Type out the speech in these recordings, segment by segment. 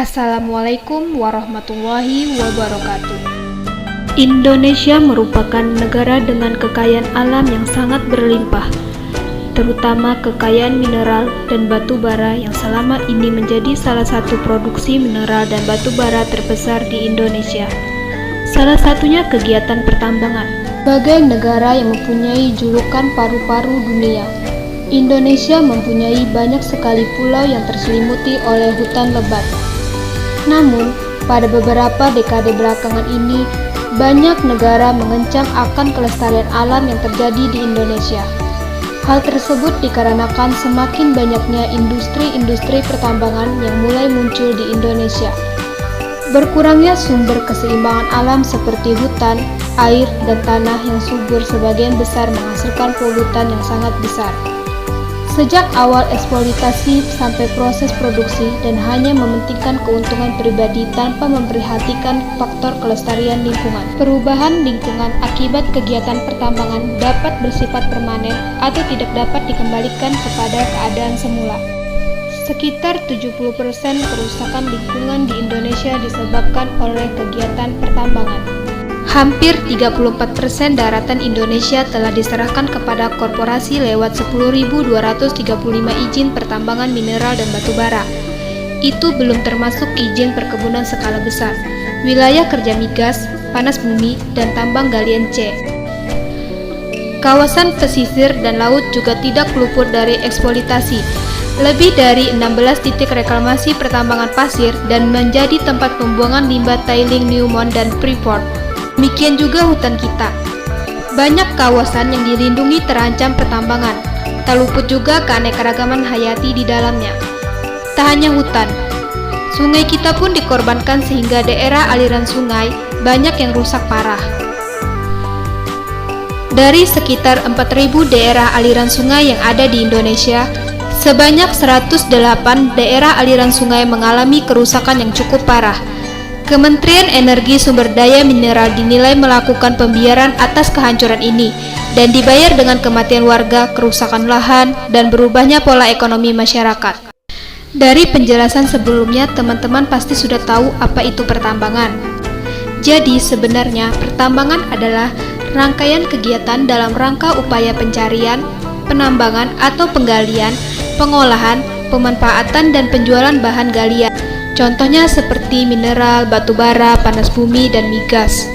Assalamualaikum warahmatullahi wabarakatuh. Indonesia merupakan negara dengan kekayaan alam yang sangat berlimpah, terutama kekayaan mineral dan batu bara yang selama ini menjadi salah satu produksi mineral dan batu bara terbesar di Indonesia. Salah satunya kegiatan pertambangan. Sebagai negara yang mempunyai julukan paru-paru dunia, Indonesia mempunyai banyak sekali pulau yang terselimuti oleh hutan lebat. Namun, pada beberapa dekade belakangan ini, banyak negara mengencang akan kelestarian alam yang terjadi di Indonesia. Hal tersebut dikarenakan semakin banyaknya industri-industri pertambangan yang mulai muncul di Indonesia. Berkurangnya sumber keseimbangan alam seperti hutan, air, dan tanah yang subur sebagian besar menghasilkan polutan yang sangat besar. Sejak awal eksploitasi sampai proses produksi dan hanya mementingkan keuntungan pribadi tanpa memperhatikan faktor kelestarian lingkungan. Perubahan lingkungan akibat kegiatan pertambangan dapat bersifat permanen atau tidak dapat dikembalikan kepada keadaan semula. Sekitar 70% kerusakan lingkungan di Indonesia disebabkan oleh kegiatan pertambangan. Hampir 34% daratan Indonesia telah diserahkan kepada korporasi lewat 10.235 izin pertambangan mineral dan batu bara. Itu belum termasuk izin perkebunan skala besar, wilayah kerja migas, panas bumi, dan tambang galian C. Kawasan pesisir dan laut juga tidak luput dari eksploitasi. Lebih dari 16 titik reklamasi pertambangan pasir dan menjadi tempat pembuangan limbah tailing Newmont dan Freeport. Demikian juga hutan kita. Banyak kawasan yang dilindungi terancam pertambangan. Tak luput juga keanekaragaman hayati di dalamnya. Tak hanya hutan, sungai kita pun dikorbankan sehingga daerah aliran sungai banyak yang rusak parah. Dari sekitar 4.000 daerah aliran sungai yang ada di Indonesia, sebanyak 108 daerah aliran sungai mengalami kerusakan yang cukup parah. Kementerian Energi Sumber Daya Mineral dinilai melakukan pembiaran atas kehancuran ini dan dibayar dengan kematian warga, kerusakan lahan, dan berubahnya pola ekonomi masyarakat. Dari penjelasan sebelumnya, teman-teman pasti sudah tahu apa itu pertambangan. Jadi sebenarnya pertambangan adalah rangkaian kegiatan dalam rangka upaya pencarian, penambangan atau penggalian, pengolahan, pemanfaatan, dan penjualan bahan galian. Contohnya seperti mineral, batu bara, panas bumi, dan migas.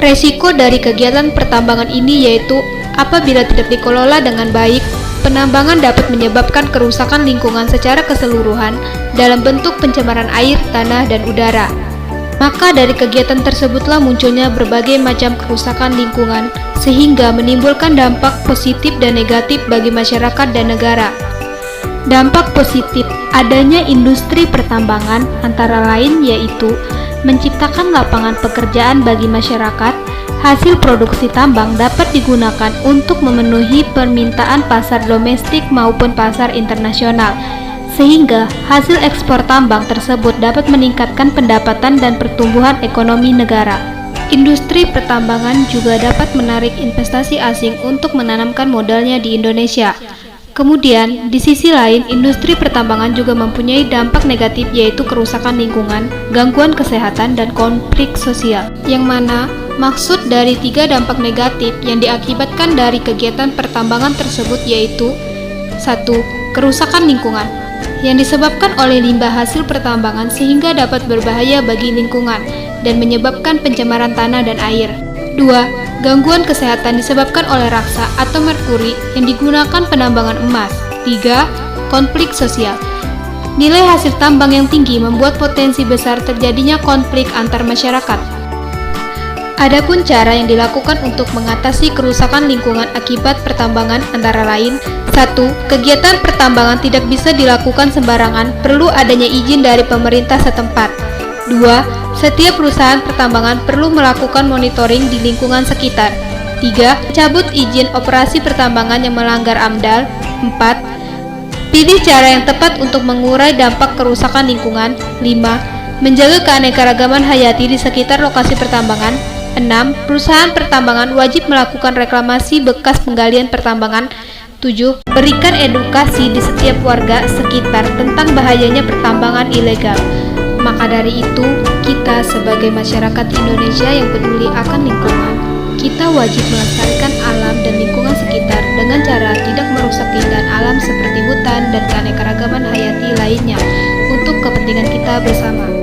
Resiko dari kegiatan pertambangan ini yaitu apabila tidak dikelola dengan baik, penambangan dapat menyebabkan kerusakan lingkungan secara keseluruhan dalam bentuk pencemaran air, tanah, dan udara. Maka dari kegiatan tersebutlah munculnya berbagai macam kerusakan lingkungan sehingga menimbulkan dampak positif dan negatif bagi masyarakat dan negara. Dampak positif adanya industri pertambangan antara lain yaitu menciptakan lapangan pekerjaan bagi masyarakat. Hasil produksi tambang dapat digunakan untuk memenuhi permintaan pasar domestik maupun pasar internasional, sehingga hasil ekspor tambang tersebut dapat meningkatkan pendapatan dan pertumbuhan ekonomi negara. Industri pertambangan juga dapat menarik investasi asing untuk menanamkan modalnya di Indonesia. Kemudian, di sisi lain, industri pertambangan juga mempunyai dampak negatif yaitu kerusakan lingkungan, gangguan kesehatan, dan konflik sosial. Yang mana maksud dari 3 dampak negatif yang diakibatkan dari kegiatan pertambangan tersebut yaitu 1. Kerusakan lingkungan yang disebabkan oleh limbah hasil pertambangan sehingga dapat berbahaya bagi lingkungan dan menyebabkan pencemaran tanah dan air. 2. Gangguan kesehatan disebabkan oleh raksa atau merkuri yang digunakan penambangan emas. 3. Konflik sosial. Nilai hasil tambang yang tinggi membuat potensi besar terjadinya konflik antar masyarakat. Adapun cara yang dilakukan untuk mengatasi kerusakan lingkungan akibat pertambangan antara lain 1. Kegiatan pertambangan tidak bisa dilakukan sembarangan, perlu adanya izin dari pemerintah setempat. 2. Setiap perusahaan pertambangan perlu melakukan monitoring di lingkungan sekitar. 3. Cabut izin operasi pertambangan yang melanggar AMDAL. 4. Pilih cara yang tepat untuk mengurai dampak kerusakan lingkungan. 5. Menjaga keanekaragaman hayati di sekitar lokasi pertambangan. 6. Perusahaan pertambangan wajib melakukan reklamasi bekas penggalian pertambangan. 7. Berikan edukasi di setiap warga sekitar tentang bahayanya pertambangan ilegal. Maka dari itu, kita sebagai masyarakat Indonesia yang peduli akan lingkungan, kita wajib melestarikan alam dan lingkungan sekitar dengan cara tidak merusak keindahan alam seperti hutan dan keanekaragaman hayati lainnya untuk kepentingan kita bersama.